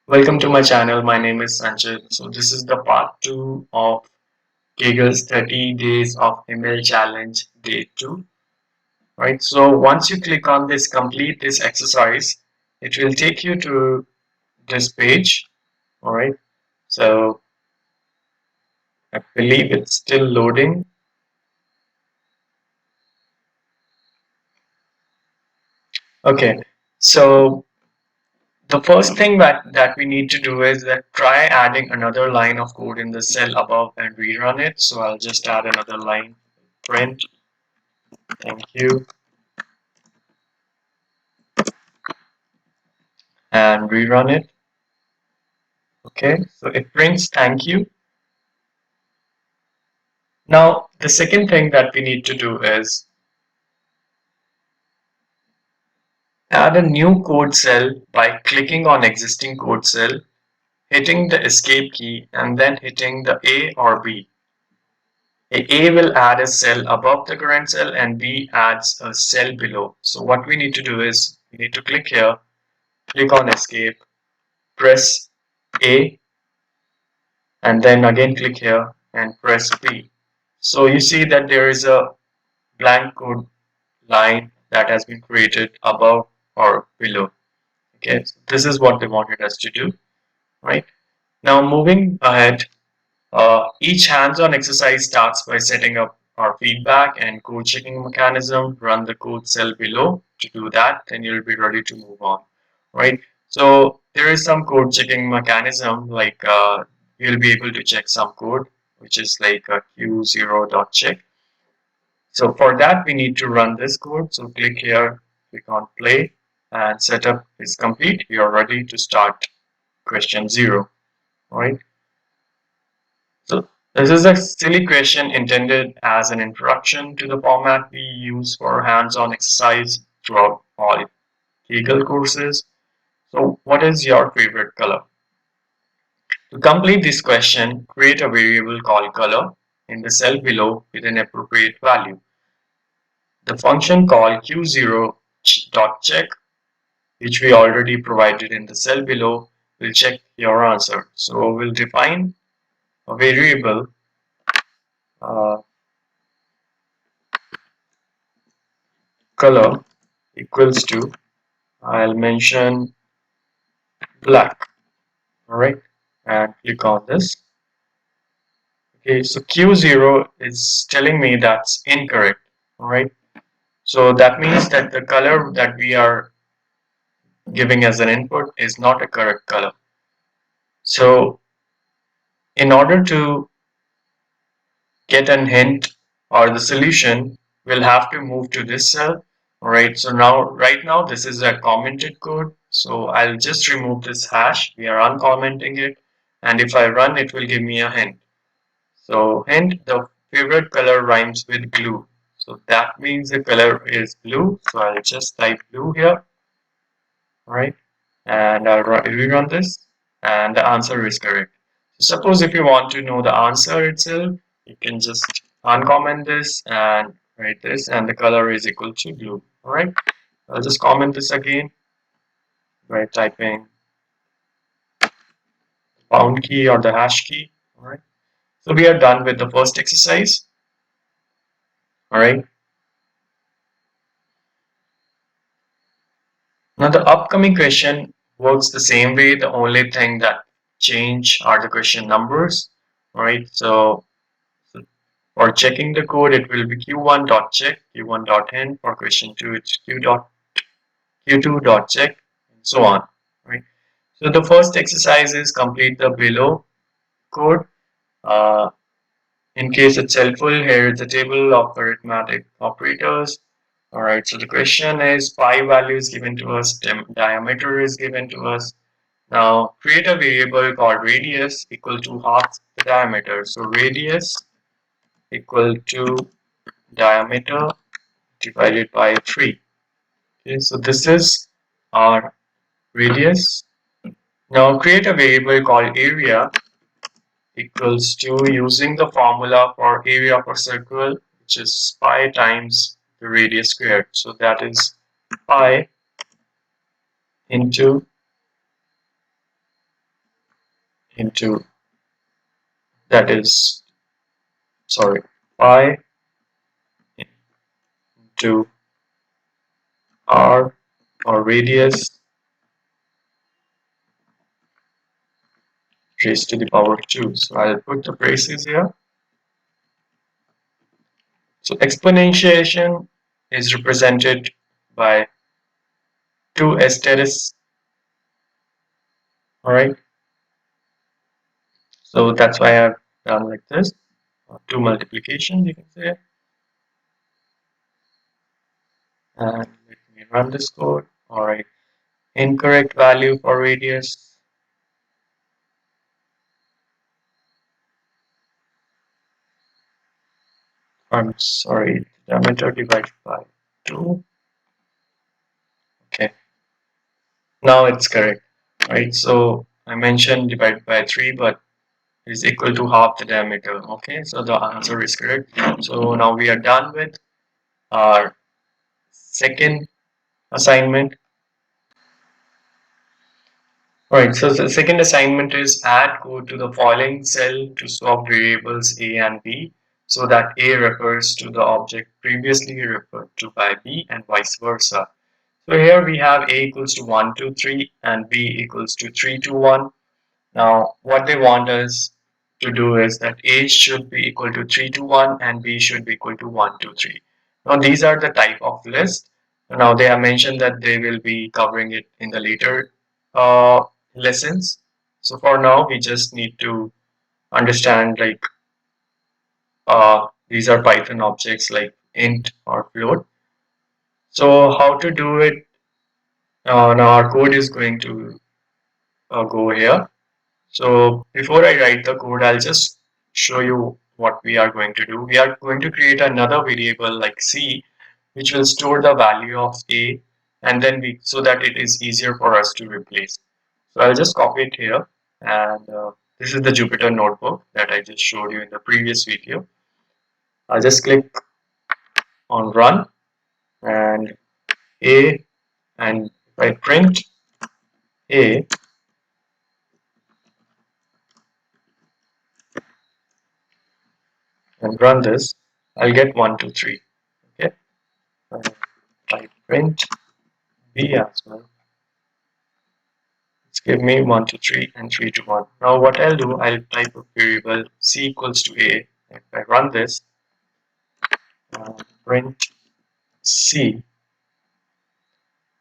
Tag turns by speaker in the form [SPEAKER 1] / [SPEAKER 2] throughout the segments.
[SPEAKER 1] Welcome to my channel. My name is Sanjay. So this is the part 2 of Kagel's 30 days of email challenge day 2. Right. So once you click on this complete this exercise, it will take you to this page. All right. So I believe it's still loading. Okay. So the first thing that we need to do is that try adding another line of code in the cell above and rerun it. So I'll just add another line, print, thank you, and rerun it. Okay, so it prints thank you. Now, the second thing that we need to do is add a new code cell by clicking on existing code cell, hitting the escape key, and then hitting the A or B. A will add a cell above the current cell and B adds a cell below. So what we need to do is we need to click here, click on escape, press A, and then again click here and press B. So you see that there is a blank code line that has been created above or below. Okay, so this is what they wanted us to do, right? Now moving ahead, each hands-on exercise starts by setting up our feedback and code checking mechanism. Run the code cell below. To do that, then you'll be ready to move on, right? So there is some code checking mechanism like you'll be able to check some code, which is like a q0.check. So for that, we need to run this code. So click here, click on play, and setup is complete. We are ready to start question 0. All right. So this is a silly question intended as an introduction to the format we use for hands-on exercise throughout all Kaggle courses. So what is your favorite color? To complete this question, create a variable called color in the cell below with an appropriate value. The function called q0.check, which we already provided in the cell below, will check your answer. So we'll define a variable uh, color equals to, I'll mention black, all right, and click on this. Okay, so Q0 is telling me that's incorrect, all right. So that means that the color that we are giving as an input is not a correct color. So in order to get an hint or the solution, we'll have to move to this cell. All right, so now right now this is a commented code. So I'll just remove this hash. We are uncommenting it. And if I run, it will give me a hint. So hint, the favorite color rhymes with glue. So that means the color is blue. So I'll just type blue here. All right, and I'll rerun this, and the answer is correct. So suppose if you want to know the answer itself, you can just uncomment this and write this, and the color is equal to blue. All right, I'll just comment this again by typing pound key or the hash key. All right, so we are done with the first exercise. All right, now the upcoming question works the same way. The only thing that change are the question numbers. All right, so for checking the code, it will be q1.check, q1.hint. For question 2, it's q2.check, and so on. Right. So the first exercise is complete the below code. Uh, in case it's helpful, here is the table of arithmetic operators. All right. So the question is pi value is given to us, diameter is given to us. Now create a variable called radius equal to half the diameter. So radius equal to diameter divided by 3. Okay, so this is our radius. Now create a variable called area equals to, using the formula for area of a circle, which is pi times the radius squared. So that is pi into into, that is, sorry, pi into r, or radius, raised to the power of 2. So I'll put the braces here. So exponentiation is represented by 2 asterisk. Alright, so that's why I've done like this. 2 multiplication, you can say. And let me run this code. Alright, incorrect value for radius. I'm sorry, diameter divided by 2. Okay, now it's correct. Right, so I mentioned divided by 3, but is equal to half the diameter. Okay, so the answer is correct. So now we are done with our second assignment. Alright, so the second assignment is add code to the following cell to swap variables a and b so that a refers to the object previously referred to by b and vice versa. So here we have a equals to 1, 2, 3 and b equals to 3, 2, 1. Now what they want us to do is that a should be equal to 3, 2, 1 and b should be equal to 1, 2, 3. Now these are the type of list. Now they have mentioned that they will be covering it in the later lessons. So for now we just need to understand like these are Python objects like int or float. So how to do it? Now our code is going to go here. So before I write the code, I'll just show you what we are going to do. We are going to create another variable like c, which will store the value of a, and then we, so that it is easier for us to replace. So I'll just copy it here, and this is the Jupyter notebook that I just showed you in the previous video. I'll just click on run and a, and if I print a and run this, I'll get 1, 2, 3. Okay, I print b as well. It's give me 1 to 3 and 3 to 1. Now what I'll do, I'll type a variable c equals to a. If I run this, print c,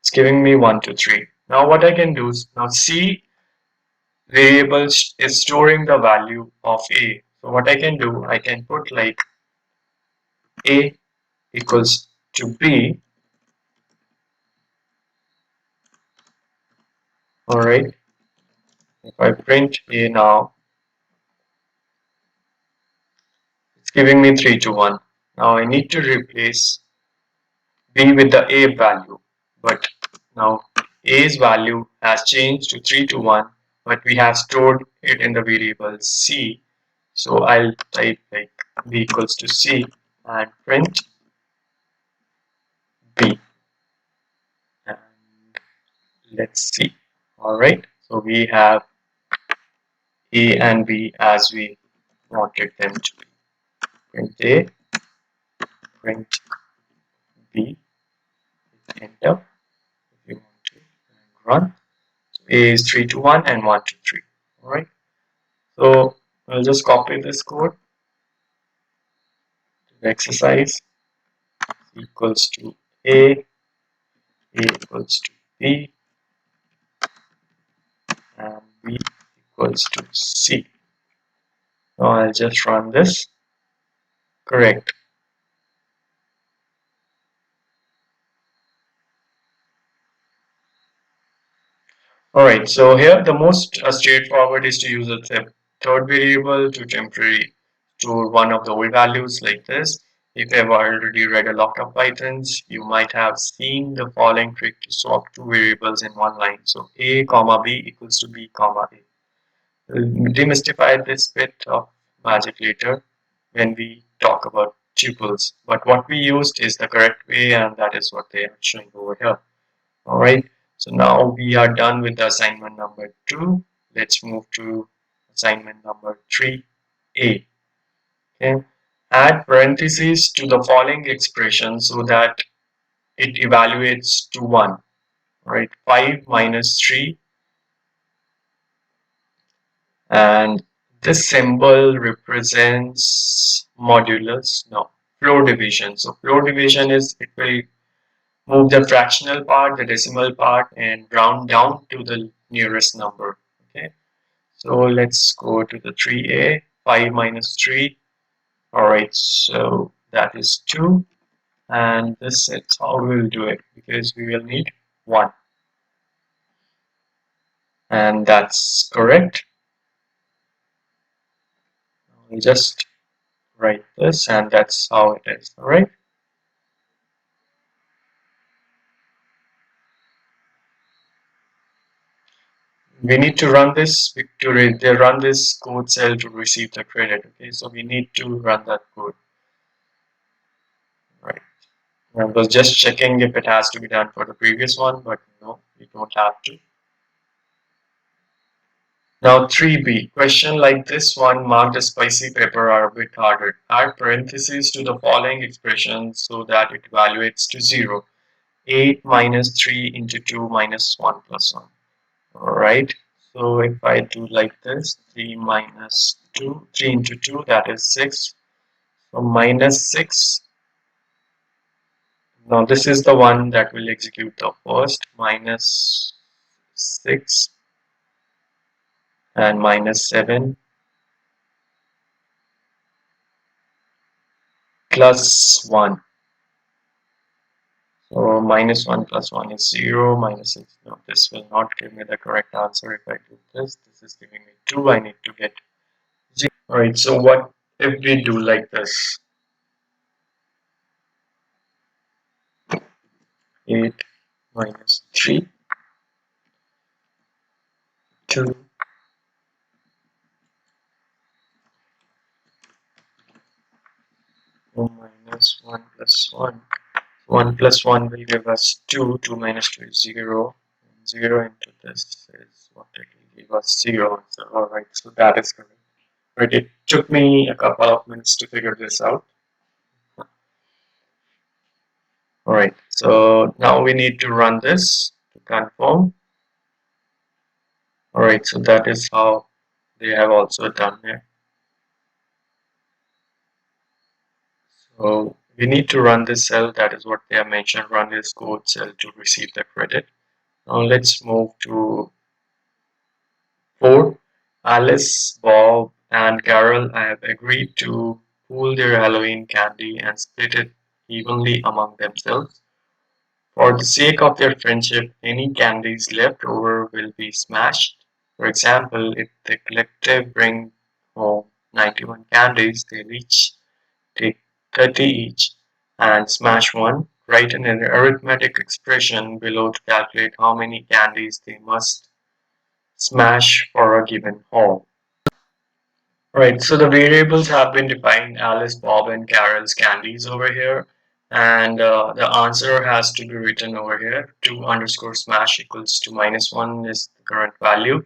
[SPEAKER 1] it's giving me 1 to 3. Now what I can do is, now c variable is storing the value of a. So what I can do, I can put like a equals to b. Alright, if I print a now, it's giving me 3 to 1. Now I need to replace b with the a value, but now a's value has changed to 3 to 1, but we have stored it in the variable c. So I'll type like b equals to c and print b, and let's see. Alright, so we have a and b as we wanted them to be. Print a, print b, enter if you want to, and run. A is 3 to 1 and 1 to 3. Alright, so I'll just copy this code. The exercise equals to a equals to b, and b equals to c. Now I'll just run this. Correct. Alright, so here the most straightforward is to use a third variable to temporarily store one of the old values like this. If you have already read a lot of Pythons, you might have seen the following trick to swap two variables in one line. So a comma b equals to b comma a. We'll demystify this bit of magic later when we talk about tuples. But what we used is the correct way, and that is what they are showing over here. Alright, so now we are done with the assignment number 2. Let's move to assignment number 3A. Okay. Add parentheses to the following expression so that it evaluates to 1. Right, 5 minus 3, and this symbol represents modulus, no, floor division. So floor division is it will move the fractional part, the decimal part, and round down to the nearest number. Okay, so let's go to the 3a, 5 minus 3. Alright, so that is 2, and this is how we will do it because we will need 1, and that's correct. We just write this, and that's how it is. Alright. We need to run this they run this code cell to receive the credit. Okay, so we need to run that code. Right. I was just checking if it has to be done for the previous one, but no, we don't have to. Now 3b, question like this one marked as spicy pepper are a bit harder. Add parentheses to the following expression so that it evaluates to 0. 8 minus 3 into 2 minus 1 plus 1. Alright, so if I do like this, 3 minus 2, 3 into 2, that is 6. So minus 6. Now this is the one that will execute the first. Minus 6 and minus 7 plus 1. So minus 1 plus 1 is 0, minus 6. No, this will not give me the correct answer if I do this. This is giving me 2. I need to get 0. Alright, so what if we do like this? 8 minus 3, 2, minus 1 plus 1. 1 plus 1 will give us 2. 2 minus 2 is 0. 0 into this is what it will give us 0. So, alright, so that is correct. Right, it took me a couple of minutes to figure this out. Alright, so now we need to run this to confirm. Alright, so that is how they have also done here. So we need to run this cell, that is what they have mentioned, run this code cell to receive the credit. Now let's move to 4. Alice, Bob, and Carol have agreed to pool their Halloween candy and split it evenly among themselves. For the sake of their friendship, any candies left over will be smashed. For example, if the collective bring home 91 candies, they each take 30 each and smash one. Write an arithmetic expression below to calculate how many candies they must smash for a given haul. Right, so the variables have been defined: Alice, Bob, and Carol's candies over here. And the answer has to be written over here. 2 underscore smash equals to minus 1 is the current value.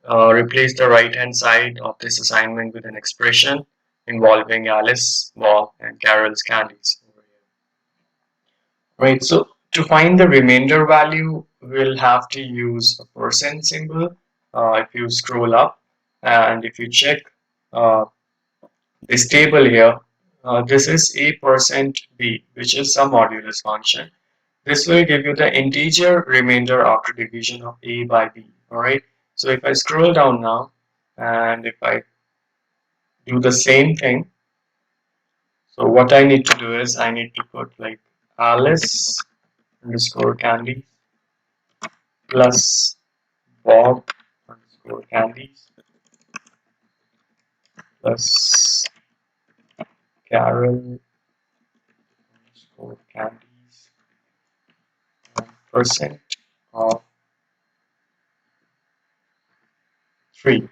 [SPEAKER 1] Replace the right hand side of this assignment with an expression involving Alice, Bob, and Carol's candies over here. Right, so to find the remainder value, we'll have to use a percent symbol. If you scroll up and if you check uh, this table here, this is a percent b, which is some modulus function. This will give you the integer remainder after division of a by b. Alright, so if I scroll down now and if I do the same thing, so what I need to do is I need to put like Alice underscore candy plus Bob underscore candies plus Carol underscore candies and percent of 3.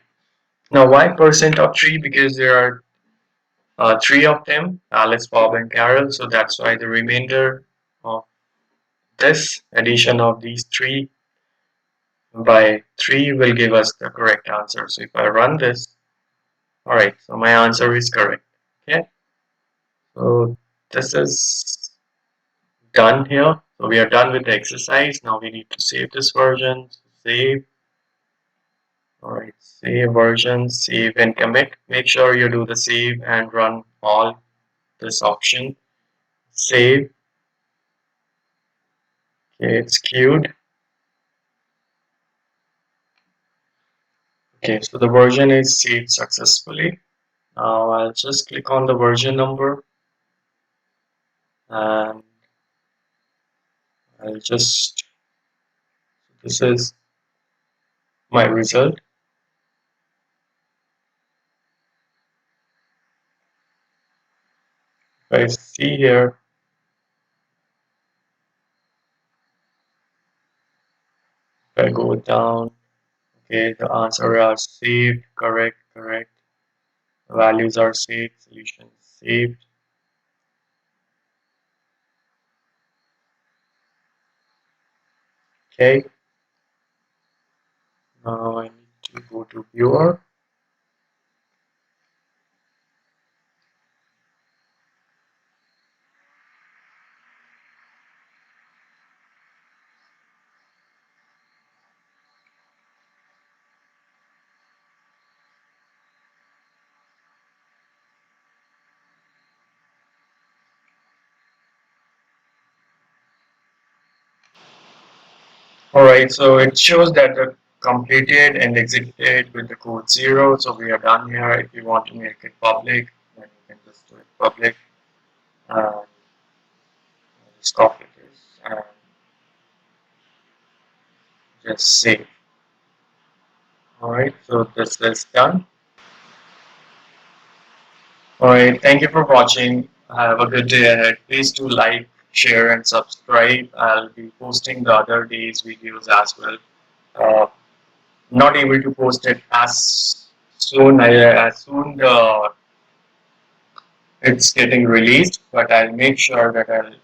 [SPEAKER 1] Now why percent of 3? Because there are 3 of them, Alice, Bob, and Carol. So that's why the remainder of this addition of these 3 by 3 will give us the correct answer. So if I run this, alright, so my answer is correct. Okay, so this is done here. So we are done with the exercise. Now we need to save this version. Save. Alright, save version, save and commit. Make sure you do the save and run all this option. Save. Okay, it's queued. Okay, so the version is saved successfully. Now I'll just click on the version number and I'll just, this is my result. If I see here, if I go down, okay, the answer are saved, correct, correct. The values are saved, solution is saved. Okay, now I need to go to viewer. Alright, so it shows that the completed and executed with the code 0. So we are done here. If you want to make it public, then you can just do it public. Just copy this and just save. Alright, so this is done. Alright, thank you for watching. Have a good day ahead. Please do like, share, and subscribe. I'll be posting the other days' videos as well. Uh, Not able to post it as soon it's getting released, but I'll make sure that I'll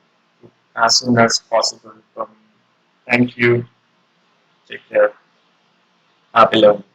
[SPEAKER 1] as soon as possible. Thank you. Take care. Happy learning.